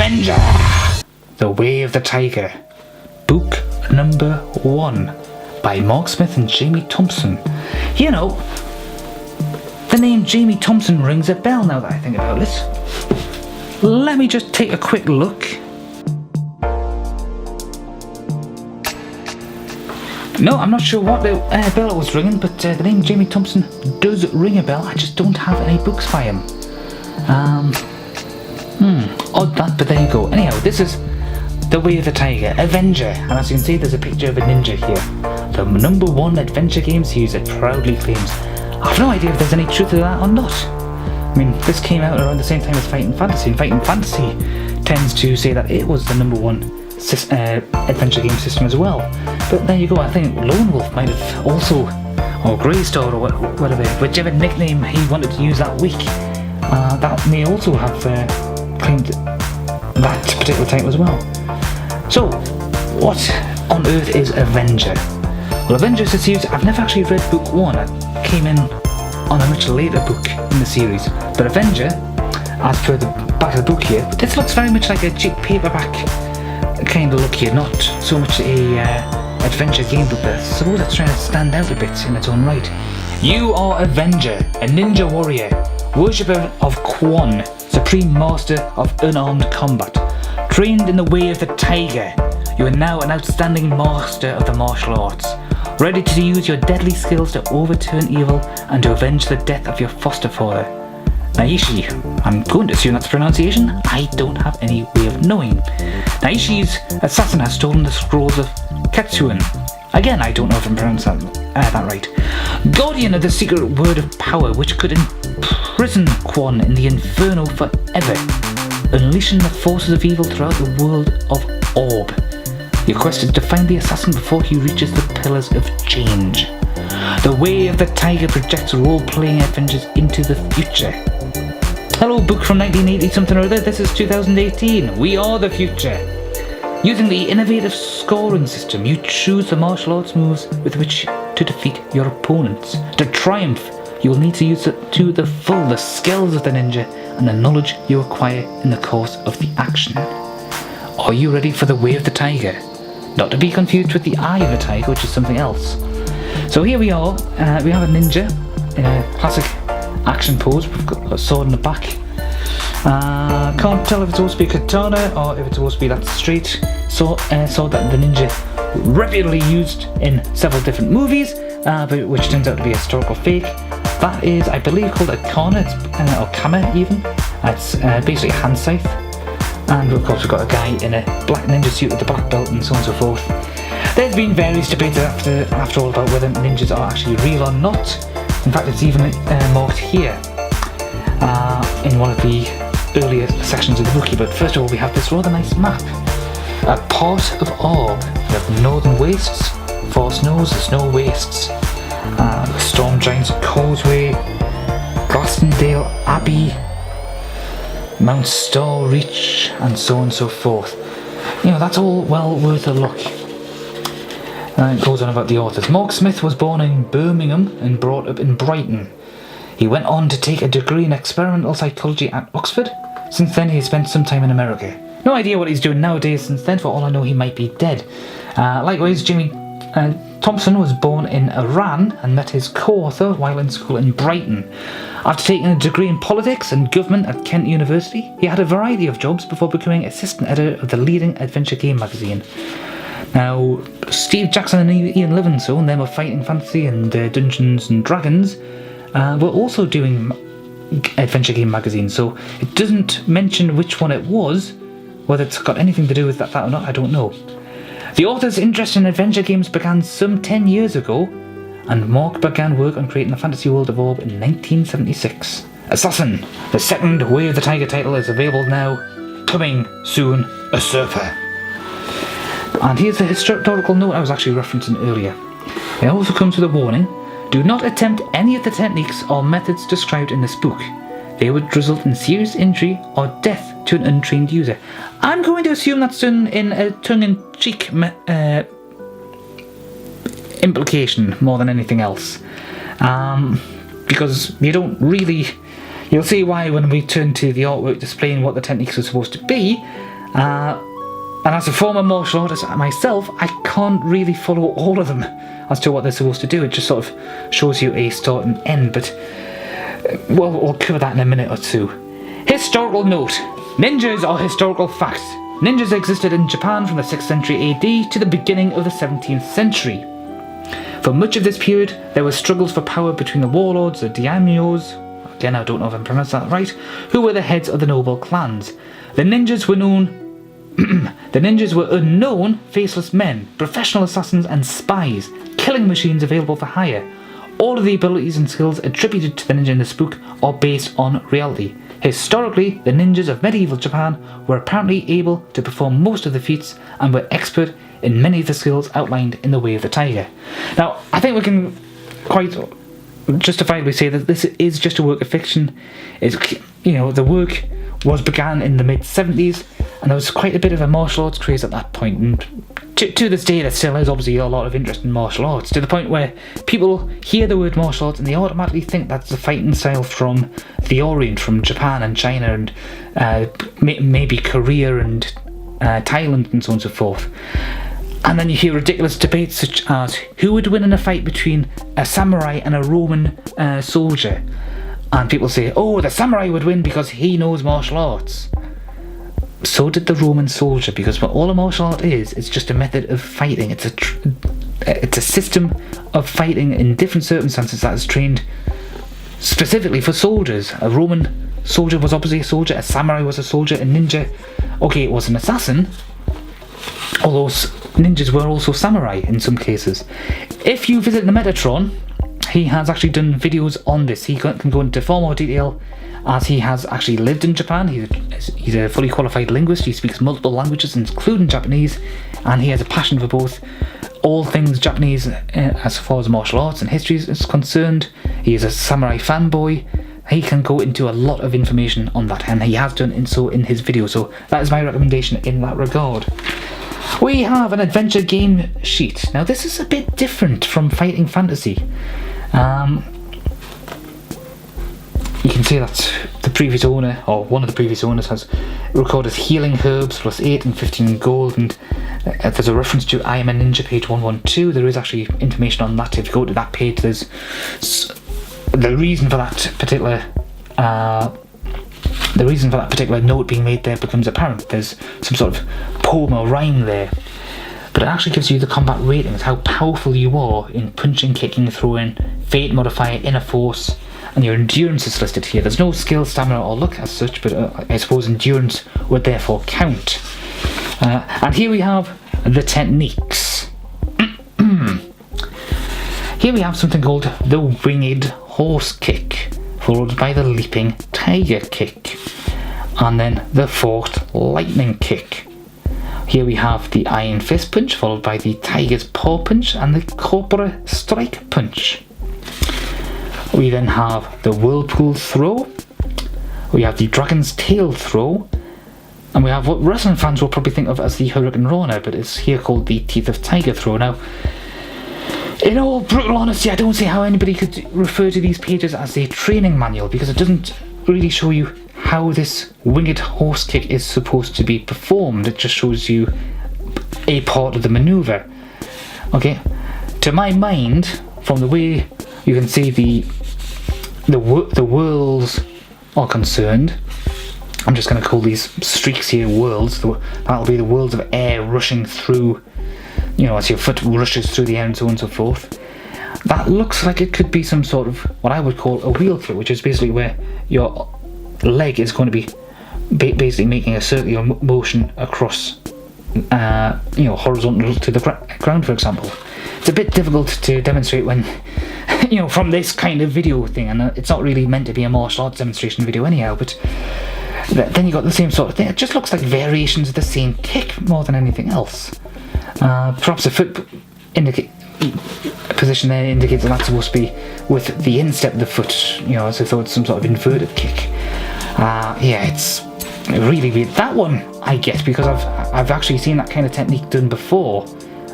Avenger! The Way of the Tiger. Book number 1 by Mark Smith and Jamie Thompson. You know, the name Jamie Thompson rings a bell now that I think about it. Let me just take a quick look. No, I'm not sure what the bell it was ringing, but the name Jamie Thompson does ring a bell. I just don't have any books by him. Odd that, but there you go. Anyhow, this is The Way of the Tiger, Avenger, and as you can see there's a picture of a ninja here. The number 1 adventure game series it proudly claims. I have no idea if there's any truth to that or not. I mean, this came out around the same time as Fighting Fantasy, and Fighting Fantasy tends to say that it was the number 1 adventure game system as well. But there you go, I think Lone Wolf might have also, or Greystar, or whatever, whichever nickname he wanted to use that week, that may also have claimed that particular title as well. So, what on earth is Avenger? Well, Avenger is a series. I've never actually read book 1. I came in on a much later book in the series. But Avenger, as per the back of the book here, this looks very much like a cheap paperback kind of look here, not so much a adventure game book, but I suppose it's trying to stand out a bit in its own right. You are Avenger, a ninja warrior, worshipper of Quan, supreme master of unarmed combat. Trained in the way of the tiger, you are now an outstanding master of the martial arts, ready to use your deadly skills to overturn evil and to avenge the death of your foster father, Naishi. I'm going to assume that's the pronunciation. I don't have any way of knowing. Naishi's assassin has stolen the scrolls of Ketsuan. Again, I don't know if I'm pronouncing that right. Guardian of the secret word of power, which could imprison Quan in the inferno forever, unleashing the forces of evil throughout the world of Orb. Your quest is to find the assassin before he reaches the Pillars of Change. The Way of the Tiger projects role-playing adventures into the future. Hello, book from 1980 something or other. This is 2018. We are the future. Using the innovative scoring system, you choose the martial arts moves with which to defeat your opponents. To triumph, you will need to use to the full the skills of the ninja and the knowledge you acquire in the course of the action. Are you ready for the Way of the Tiger? Not to be confused with the Eye of the Tiger, which is something else. So here we are. We have a ninja in a classic action pose. We've got a sword in the back. Can't tell if it's supposed to be a katana or if it's supposed to be that straight sword that the ninja repeatedly used in several different movies, but which turns out to be a historical fake. That is, I believe, called a kana, or kama even. It's basically a hand scythe. And of course we've got a guy in a black ninja suit with a black belt and so on and so forth. There's been various debates after all about whether ninjas are actually real or not. In fact, it's even marked here in one of the earlier sections of the book. But first of all, we have this rather nice map. A part of Orb. We have northern wastes, far snows, the snow wastes, the Storm Giant's Causeway, Glastonbury Abbey, Mount Star Reach, and so on and so forth. You know, that's all well worth a look. It goes on about the authors. Mark Smith was born in Birmingham and brought up in Brighton. He went on to take a degree in experimental psychology at Oxford. Since then, he has spent some time in America. No idea what he's doing nowadays since then. For all I know, he might be dead. Likewise, Jamie Thompson was born in Iran and met his co-author while in school in Brighton. After taking a degree in politics and government at Kent University, he had a variety of jobs before becoming assistant editor of the leading adventure game magazine. Now, Steve Jackson and Ian Livingstone, them of Fighting Fantasy and Dungeons and Dragons, were also doing adventure game magazines, so it doesn't mention which one it was. Whether it's got anything to do with that or not, I don't know. The author's interest in adventure games began some 10 years ago, and Mark began work on creating the fantasy world of Orb in 1976. Assassin, the second Way of the Tiger title is available now, coming soon, Usurper. And here's the historical note I was actually referencing earlier. It also comes with a warning: do not attempt any of the techniques or methods described in this book. They would result in serious injury or death to an untrained user. I'm going to assume that's done in a tongue-in-cheek implication more than anything else. Because you don't really... You'll see why when we turn to the artwork displaying what the techniques are supposed to be. And as a former martial artist myself, I can't really follow all of them as to what they're supposed to do. It just sort of shows you a start and end, but we'll cover that in a minute or two. Historical note. Ninjas are historical facts. Ninjas existed in Japan from the 6th century AD to the beginning of the 17th century. For much of this period, there were struggles for power between the warlords, the daimyos, again I don't know if I'm pronouncing that right, who were the heads of the noble clans. The ninjas were unknown, faceless men, professional assassins and spies, killing machines available for hire. All of the abilities and skills attributed to the ninja in this book are based on reality. Historically, the ninjas of medieval Japan were apparently able to perform most of the feats and were expert in many of the skills outlined in The Way of the Tiger. Now, I think we can quite justifiably say that this is just a work of fiction. The work was began in the mid-70s, and there was quite a bit of a martial arts craze at that point, and to this day there still is obviously a lot of interest in martial arts, to the point where people hear the word martial arts and they automatically think that's a fighting style from the Orient, from Japan and China and maybe Korea and Thailand and so on and so forth. And then you hear ridiculous debates such as who would win in a fight between a samurai and a Roman soldier, and people say, oh, the samurai would win because he knows martial arts. So did the Roman soldier, because what all a martial art is, it's just a method of fighting. It's a system of fighting in different circumstances that is trained specifically for soldiers. A Roman soldier was obviously a soldier, a samurai was a soldier, a ninja, okay, it was an assassin, although ninjas were also samurai in some cases. If you visit the Metatron, he has actually done videos on this. He can go into far more detail, as he has actually lived in Japan. He's a fully qualified linguist. He speaks multiple languages, including Japanese, and he has a passion for both all things Japanese as far as martial arts and history is concerned. He is a samurai fanboy. He can go into a lot of information on that, and he has done so in his video, so that is my recommendation in that regard. We have an adventure game sheet. Now this is a bit different from Fighting Fantasy. You can see that the previous owner, or one of the previous owners, has recorded healing herbs plus 8 and 15 gold, and there's a reference to I Am a Ninja page 112. There is actually information on that. If you go to that page, there's the reason for that particular note being made there becomes apparent. There's some sort of poem or rhyme there, but it actually gives you the combat ratings, how powerful you are in punching, kicking, throwing, fate modifier, inner force, and your endurance is listed here. There's no skill, stamina or luck as such, but I suppose endurance would therefore count. And here we have the techniques. Here we have something called the winged horse kick, followed by the leaping tiger kick, and then the forked lightning kick. Here we have the iron fist punch, followed by the tiger's paw punch and the cobra strike punch. We then have the whirlpool throw, we have the dragon's tail throw, and we have what wrestling fans will probably think of as the Hurricane Rana, but it's here called the teeth of tiger throw. Now, in all brutal honesty, I don't see how anybody could refer to these pages as a training manual, because it doesn't really show you how this winged horse kick is supposed to be performed. It just shows you a part of the maneuver. Okay, to my mind, from the way you can see the whirls are concerned, I'm just going to call these streaks here whirls. That'll be the whirls of air rushing through, as your foot rushes through the air and so on and so forth. That looks like it could be some sort of what I would call a wheel kick, which is basically where your leg is going to be basically making a circular motion across, horizontal to the ground, for example. It's a bit difficult to demonstrate when, from this kind of video thing, and it's not really meant to be a martial arts demonstration video anyhow, but then you got the same sort of thing. It just looks like variations of the same kick more than anything else. Perhaps a foot position there indicates that that's supposed to be with the instep of the foot, as if it's some sort of inverted kick. It's really weird. That one I get, because I've actually seen that kind of technique done before,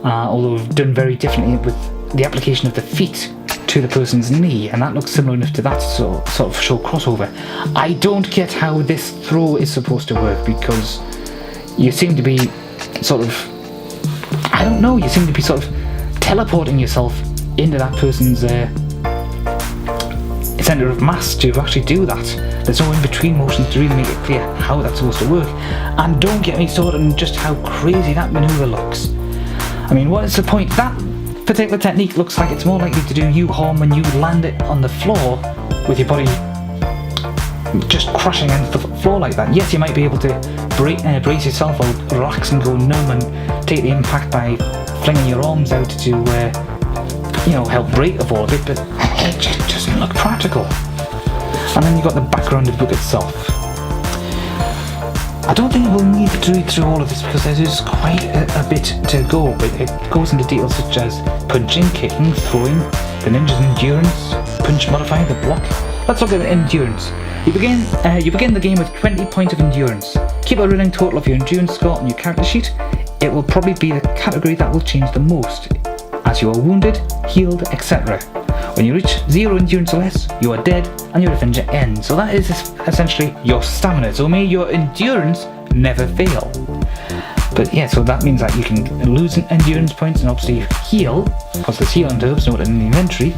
although done very differently with the application of the feet to the person's knee, and that looks similar enough to that sort of show crossover. I don't get how this throw is supposed to work, because you seem to be sort of, I don't know, you seem to be sort of teleporting yourself into that person's centre of mass to actually do that. There's no in-between motions to really make it clear how that's supposed to work. And don't get me started on just how crazy that manoeuvre looks. I mean, what is the point? That particular technique looks like it's more likely to do you harm when you land it on the floor with your body just crashing into the floor like that. Yes, you might be able to brace yourself or relax and go numb and take the impact by flinging your arms out to help break the fall a bit, but it just doesn't look practical. And then you've got the background of the book itself. I don't think we'll need to read through all of this because there is quite a bit to go, but it goes into details such as punching, kicking, throwing, the ninja's endurance, punch modifying, the block. Let's look at endurance. You begin the game with 20 points of endurance. Keep a running total of your endurance score on your character sheet. It will probably be the category that will change the most, as you are wounded, healed, etc. When you reach 0 endurance or less, you are dead and your adventure ends. So that is essentially your stamina. So may your endurance never fail. But yeah, so that means that you can lose endurance points and obviously heal, because there's healing herbs noted in the inventory,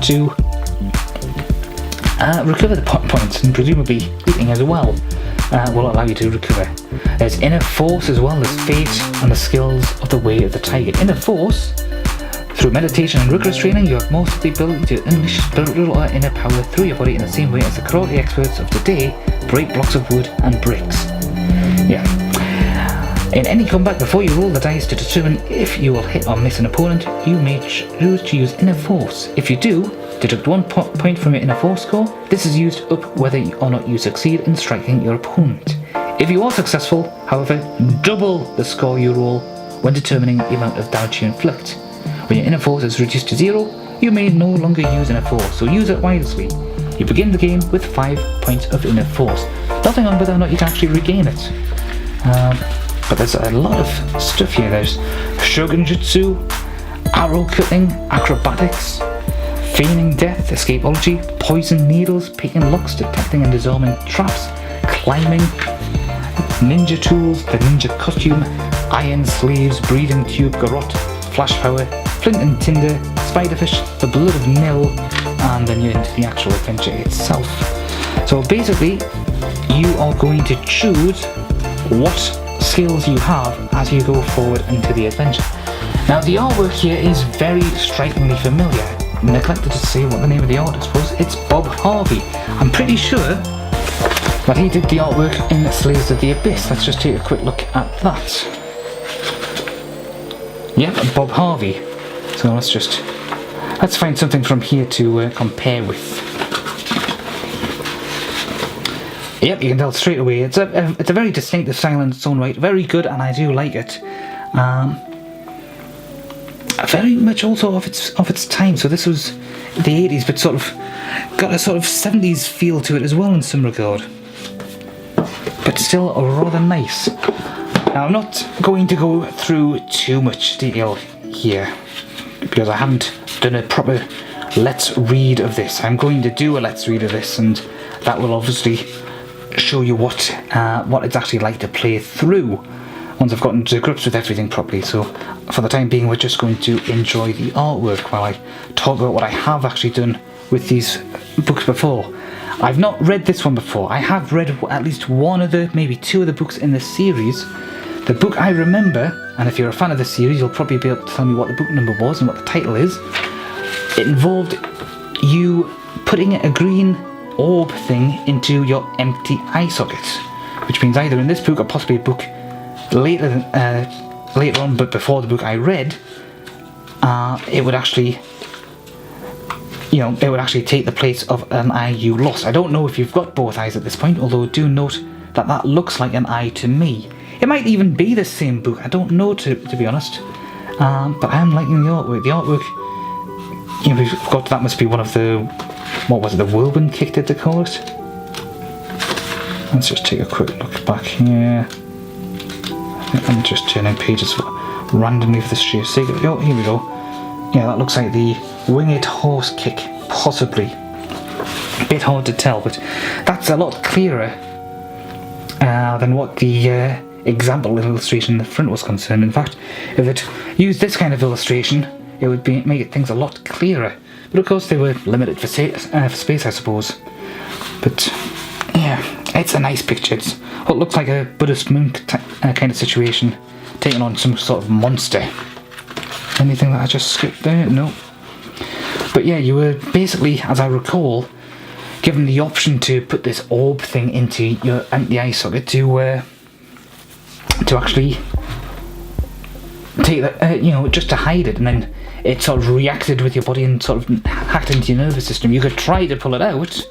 to recover the points, and presumably eating as well will allow you to recover. There's inner force as well as fate and the skills of the way of the tiger. Inner force, through meditation and rigorous training, you have most of the ability to unleash spiritual or inner power through your body in the same way as the karate experts of today break blocks of wood and bricks. Yeah. In any combat, before you roll the dice to determine if you will hit or miss an opponent, you may choose to use inner force. If you do, deduct 1 point from your inner force score. This is used up whether or not you succeed in striking your opponent. If you are successful, however, double the score you roll when determining the amount of damage you inflict. When your inner force is reduced to 0, you may no longer use inner force, so use it wisely. You begin the game with 5 points of inner force. Nothing on whether or not you can actually regain it. But there's a lot of stuff here. There's Shogun Jutsu, arrow cutting, acrobatics, feigning death, escapology, poison needles, picking locks, detecting and disarming traps, climbing, ninja tools, the ninja costume, iron sleeves, breathing tube, garrote, flash power, flint and tinder, spiderfish, the blood of Nil, and then you're into the actual adventure itself. So basically, you are going to choose what skills you have as you go forward into the adventure. Now the artwork here is very strikingly familiar. I neglected to say what the name of the artist was. It's Bob Harvey. I'm pretty sure that he did the artwork in Slaves of the Abyss. Let's just take a quick look at that. Yep, Bob Harvey. So let's find something from here to compare with. Yep, you can tell straight away. It's a very distinctive style in its own right. Very good, and I do like it. Very much also of its time. So this was the 80s, but sort of got a sort of 70s feel to it as well in some regard. But still rather nice. Now I'm not going to go through too much detail here because I haven't done a proper let's read of this. I'm going to do a let's read of this, and that will obviously show you what it's actually like to play through once I've gotten to grips with everything properly. So for the time being, we're just going to enjoy the artwork while I talk about what I have actually done with these books before. I've not read this one before. I have read at least one of the, maybe two of the books in this series. The book I remember, and if you're a fan of the series, you'll probably be able to tell me what the book number was and what the title is. It involved you putting a green orb thing into your empty eye socket, which means either in this book or possibly a book later on, but before the book I read, it would actually take the place of an eye you lost. I don't know if you've got both eyes at this point, although do note that looks like an eye to me. It might even be the same book, I don't know to be honest, but I am liking the artwork. The artwork, we've got, that must be one of the, what was it, the whirlwind kick did they call it? Let's just take a quick look back here. I'm just turning pages randomly for the sheer sake of it. Oh, here we go. Yeah, that looks like the winged horse kick, possibly. A bit hard to tell, but that's a lot clearer than what the example illustration the front was concerned. In fact, if it used this kind of illustration, it would make things a lot clearer. But of course they were limited for space, I suppose. But yeah, it's a nice picture. It's what looks like a Buddhist monk kind of situation, taking on some sort of monster. Anything that I just skipped there? No. But yeah, you were basically, as I recall, given the option to put this orb thing into your empty-eye socket to actually take that, just to hide it, and then it sort of reacted with your body and sort of hacked into your nervous system. You could try to pull it out.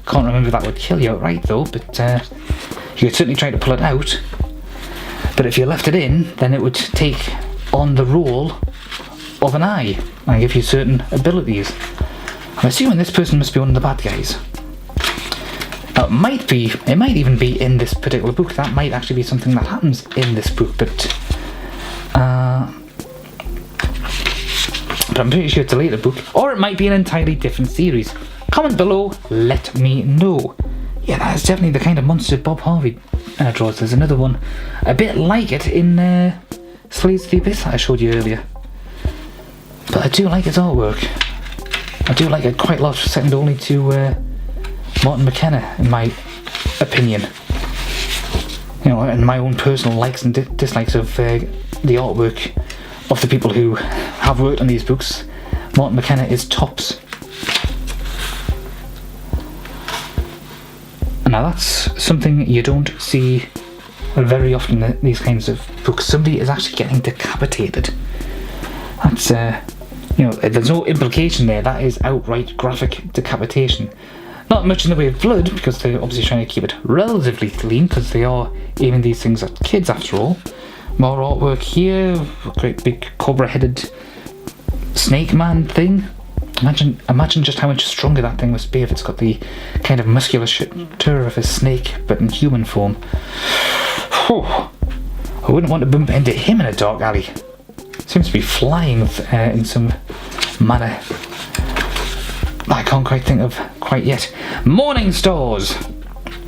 Can't remember if that would kill you outright though, but you could certainly try to pull it out. But if you left it in, then it would take on the role of an eye and give you certain abilities. I'm assuming this person must be one of the bad guys. Now, it might even be in this particular book. That might actually be something that happens in this book, but I'm pretty sure it's a later book, or it might be an entirely different series. Comment below, let me know. Yeah, that is definitely the kind of monster Bob Harvey draws. There's another one a bit like it in Slaves of the Abyss that I showed you earlier. But I do like his artwork. I do like it quite a lot, second only to Martin McKenna, in my opinion. And my own personal likes and dislikes of the artwork of the people who have worked on these books. Martin McKenna is tops. Now that's something you don't see very often in these kinds of books. Somebody is actually getting decapitated. That's there's no implication there. That is outright graphic decapitation. Not much in the way of blood, because they're obviously trying to keep it relatively clean, because they are aiming these things at kids after all. More artwork here, a great big cobra-headed snake man thing. Imagine just how much stronger that thing must be if it's got the kind of musculature of a snake, but in human form. Whew. I wouldn't want to bump into him in a dark alley. Seems to be flying in some manner I can't quite think of quite yet. Morning stars!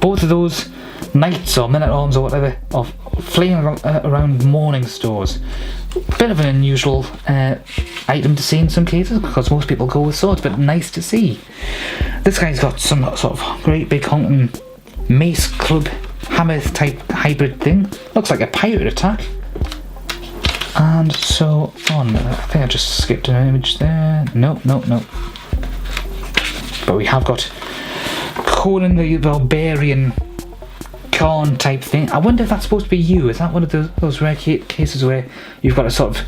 Both of those knights or men-at-arms or whatever are fleeing around morning stars. Bit of an unusual item to see in some cases, because most people go with swords, but nice to see. This guy's got some sort of great big honking mace club hammer type hybrid thing. Looks like a pirate attack. And so on. I think I just skipped an image there. No. But we have got Conan the Barbarian Khan type thing. I wonder if that's supposed to be you. Is that one of those rare cases where you've got a sort of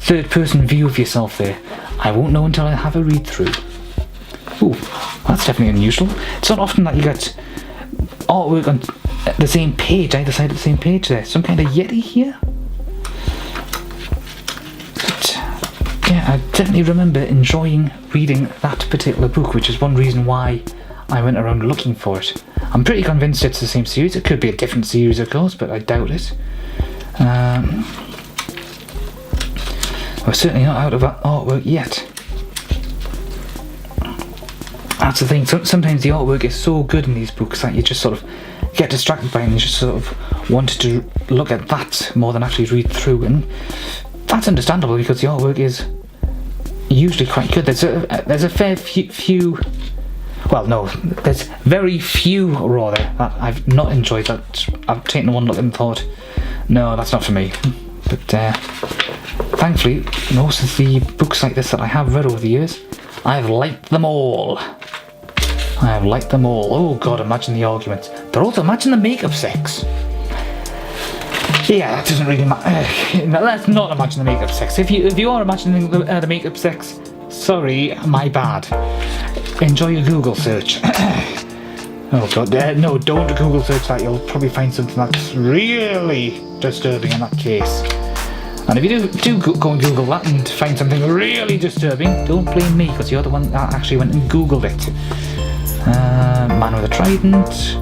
third person view of yourself there? I won't know until I have a read through. Ooh, that's definitely unusual. It's not often that you get artwork on the same page, either side of the same page there. Some kind of Yeti here? Yeah, I definitely remember enjoying reading that particular book, which is one reason why I went around looking for it. I'm pretty convinced it's the same series. It could be a different series, of course, but I doubt it. We're certainly not out of artwork yet. That's the thing. Sometimes the artwork is so good in these books that you just sort of get distracted by it and you just sort of want to look at that more than actually read through, and that's understandable because the artwork is usually quite good. There's a fair few. Well, no, there's very few rather that I've not enjoyed, that I've taken one look and thought, no, that's not for me. But thankfully, most of the books like this that I have read over the years, I've liked them all. Oh god, imagine the arguments. But also imagine the makeup sex. Yeah, that doesn't really matter. No, let's not imagine the makeup sex. If you are imagining the makeup sex, sorry, my bad. Enjoy your Google search. Oh god, no, don't Google search that. You'll probably find something that's really disturbing in that case. And if you do go and Google that and find something really disturbing, don't blame me, because you're the one that actually went and Googled it. Man with a trident.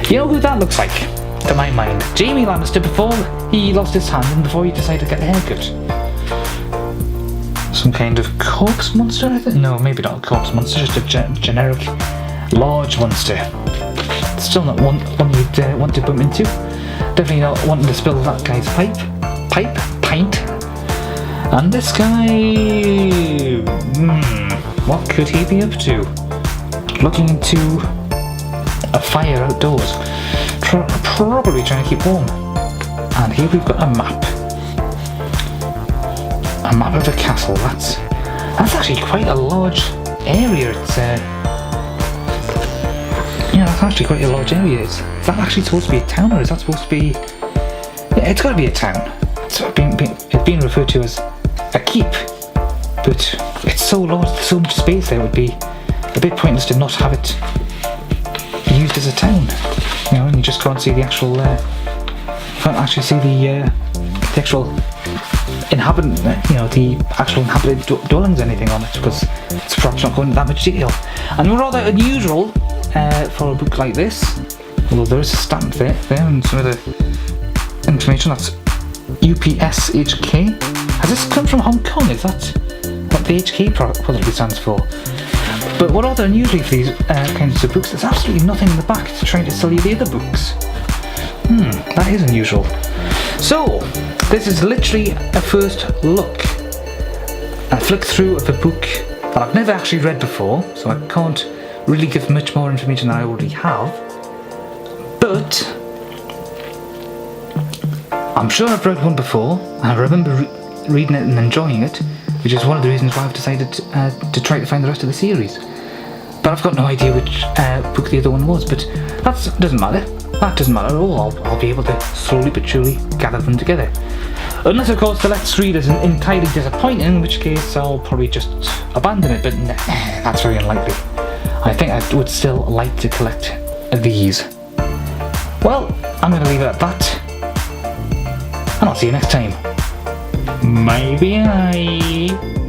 You know who that looks like? To my mind, Jamie Lannister before he lost his hand and before he decided to get a haircut. Some kind of corpse monster, I think? No, maybe not a corpse monster, just a generic large monster. Still not one you'd want to bump into. Definitely not wanting to spill that guy's pint. And this guy, what could he be up to? Looking into a fire outdoors, probably trying to keep warm. And here we've got a map of a castle. That's actually quite a large area. It's that's actually quite a large area. Is that actually supposed to be a town, or is that supposed to be? Yeah, it's got to be a town. It's being referred to as a keep, but it's so large, there's so much space there. It would be a bit pointless to not have it used as a town. And you just can't see the actual. Can't actually see the actual inhabitant. The actual inhabited dwellings, anything on it, because it's perhaps not going into that much detail. And rather unusual for a book like this. Although there is a stamp there and some of the information. That's UPS HK. Has this come from Hong Kong? Is that what the HK probably stands for? But what rather unusually for these kinds of books, there's absolutely nothing in the back to try to sell you the other books. That is unusual. So, this is literally a first look, a flick through of a book that I've never actually read before, so I can't really give much more information than I already have. But I'm sure I've read one before, and I remember reading it and enjoying it, which is one of the reasons why I've decided to try to find the rest of the series. But I've got no idea which book the other one was, but that doesn't matter. That doesn't matter at all. I'll be able to slowly but surely gather them together. Unless, of course, the Let's Read is entirely disappointing, in which case I'll probably just abandon it, but that's very unlikely. I think I would still like to collect these. Well, I'm going to leave it at that, and I'll see you next time. Bye bye.